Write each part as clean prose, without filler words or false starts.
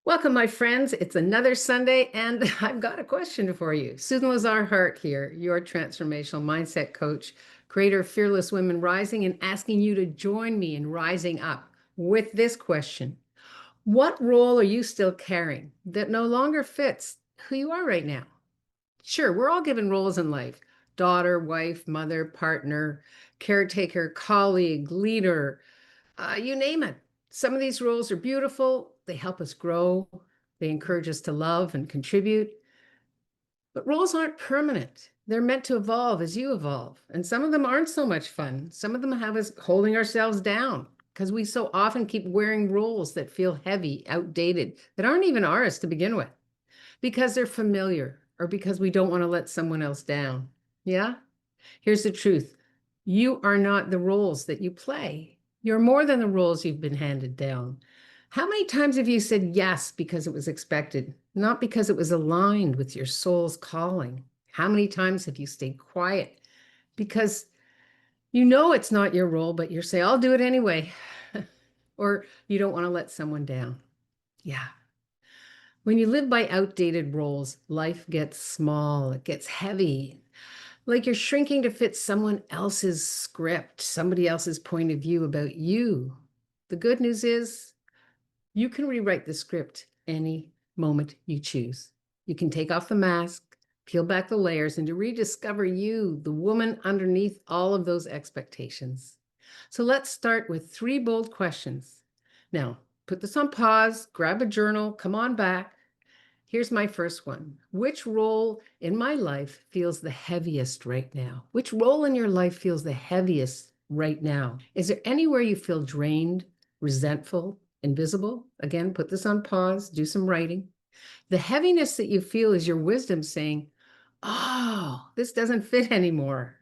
Welcome, my friends. It's another Sunday, and I've got a question for you. Susan Lazar Hart here, your transformational mindset coach, creator of Fearless Women Rising, and asking you to join me in rising up with this question. What role are you still carrying that no longer fits who you are right now? Sure, we're all given roles in life: daughter, wife, mother, partner, caretaker, colleague, leader, you name it. Some of these roles are beautiful. They help us grow. They encourage us to love and contribute. But roles aren't permanent. They're meant to evolve as you evolve. And some of them aren't so much fun. Some of them have us holding ourselves down because we so often keep wearing roles that feel heavy, outdated, that aren't even ours to begin with, because they're familiar or because we don't want to let someone else down. Yeah? Here's the truth. You are not the roles that you play. You're more than the roles you've been handed down. How many times have you said yes because it was expected, not because it was aligned with your soul's calling? How many times have you stayed quiet because you know it's not your role, but you're saying, I'll do it anyway, or you don't want to let someone down? Yeah. When you live by outdated roles, life gets small, it gets heavy. Like you're shrinking to fit someone else's script, somebody else's point of view about you. The good news is you can rewrite the script any moment you choose. You can take off the mask, peel back the layers, and to rediscover you, the woman underneath all of those expectations. So let's start with 3 bold questions. Now, put this on pause, grab a journal, come on back. Here's my first one. Which role in my life feels the heaviest right now? Which role in your life feels the heaviest right now? Is there anywhere you feel drained, resentful, invisible? Again, put this on pause, do some writing. The heaviness that you feel is your wisdom saying, oh, this doesn't fit anymore.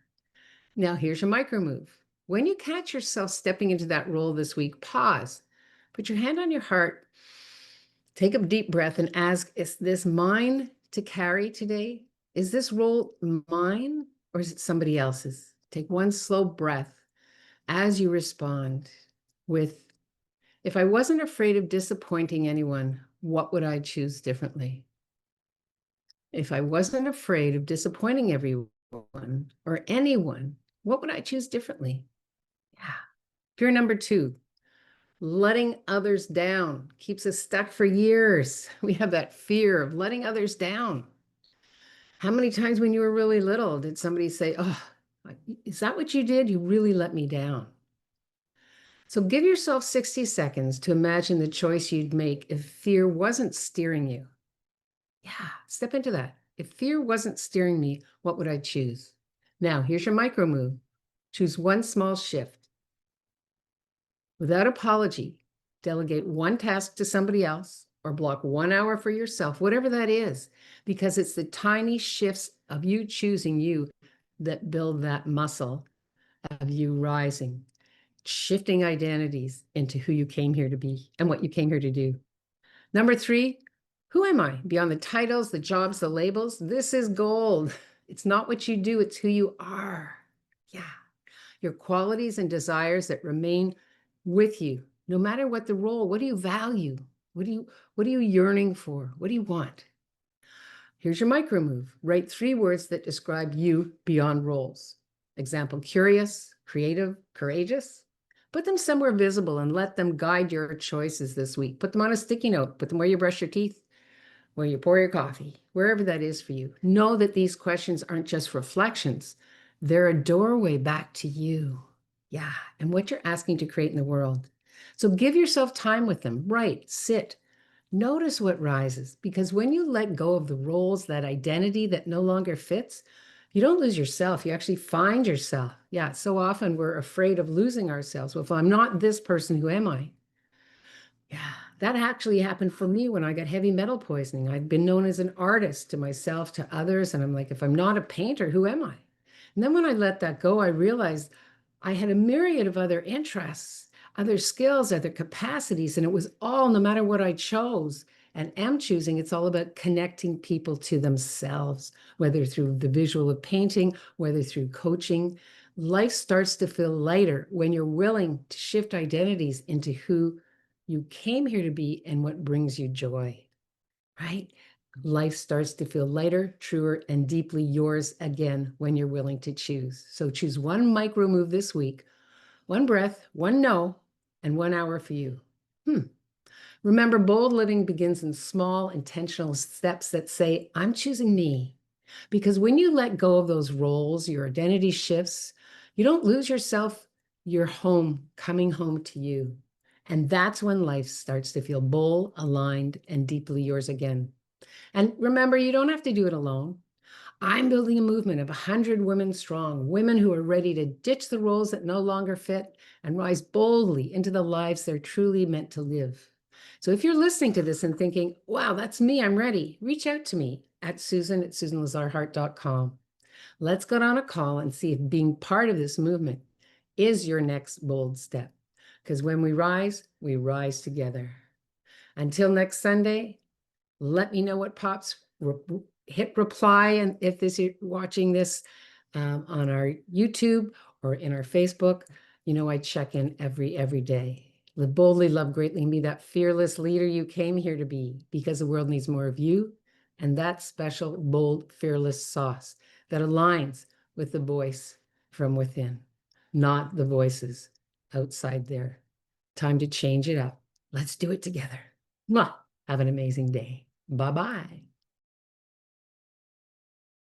Now, here's your micro move. When you catch yourself stepping into that role this week, pause, put your hand on your heart. Take a deep breath and ask, is this mine to carry today? Is this role mine or is it somebody else's? Take one slow breath as you respond with, if I wasn't afraid of disappointing anyone, what would I choose differently? If I wasn't afraid of disappointing everyone or anyone, what would I choose differently? Yeah. Fear number 2. Letting others down keeps us stuck for years. We have that fear of letting others down. How many times when you were really little did somebody say, oh, is that what you did? You really let me down. So give yourself 60 seconds to imagine the choice you'd make if fear wasn't steering you. Yeah, step into that. If fear wasn't steering me, what would I choose? Now, here's your micro move. Choose one small shift. Without apology, delegate one task to somebody else or block 1 hour for yourself, whatever that is, because it's the tiny shifts of you choosing you that build that muscle of you rising, shifting identities into who you came here to be and what you came here to do. Number 3, who am I? Beyond the titles, the jobs, the labels, this is gold. It's not what you do, it's who you are. Yeah. Your qualities and desires that remain with you, no matter what the role. What do you value? What are you yearning for? What do you want? Here's your micro move. Write 3 words that describe you beyond roles. Example, curious, creative, courageous. Put them somewhere visible and let them guide your choices this week. Put them on a sticky note. Put them where you brush your teeth, where you pour your coffee, wherever that is for you. Know that these questions aren't just reflections. They're a doorway back to you. Yeah, and what you're asking to create in the world. So give yourself time with them. Write, sit, notice what rises, because when you let go of the roles, that identity that no longer fits, you don't lose yourself. You actually find yourself. Yeah, so often we're afraid of losing ourselves. Well, if I'm not this person, who am I? Yeah, that actually happened for me when I got heavy metal poisoning. I'd been known as an artist to myself, to others, and I'm like, if I'm not a painter, who am I? And then when I let that go, I realized I had a myriad of other interests, other skills, other capacities, and it was all, no matter what I chose and am choosing, it's all about connecting people to themselves, whether through the visual of painting, whether through coaching. Life starts to feel lighter when you're willing to shift identities into who you came here to be and what brings you joy, right? Life starts to feel lighter, truer, and deeply yours again when you're willing to choose. So choose one micro move this week, one breath, one no, and 1 hour for you. Remember, bold living begins in small, intentional steps that say, I'm choosing me. Because when you let go of those roles, your identity shifts. You don't lose yourself, you're home, coming home to you. And that's when life starts to feel bold, aligned, and deeply yours again. And remember, you don't have to do it alone. I'm building a movement of 100 women strong, women who are ready to ditch the roles that no longer fit and rise boldly into the lives they're truly meant to live. So if you're listening to this and thinking, wow, that's me, I'm ready, reach out to me at susan@susanlazarhart.com. Let's get on a call and see if being part of this movement is your next bold step. Because when we rise together. Until next Sunday, let me know what pops. Hit reply, and if you're watching this on our YouTube or in our Facebook, I check in every day. Live boldly, love greatly, and be that fearless leader you came here to be, because the world needs more of you and that special, bold, fearless sauce that aligns with the voice from within, not the voices outside there. Time to change it up. Let's do it together. Mwah. Have an amazing day. Bye-bye.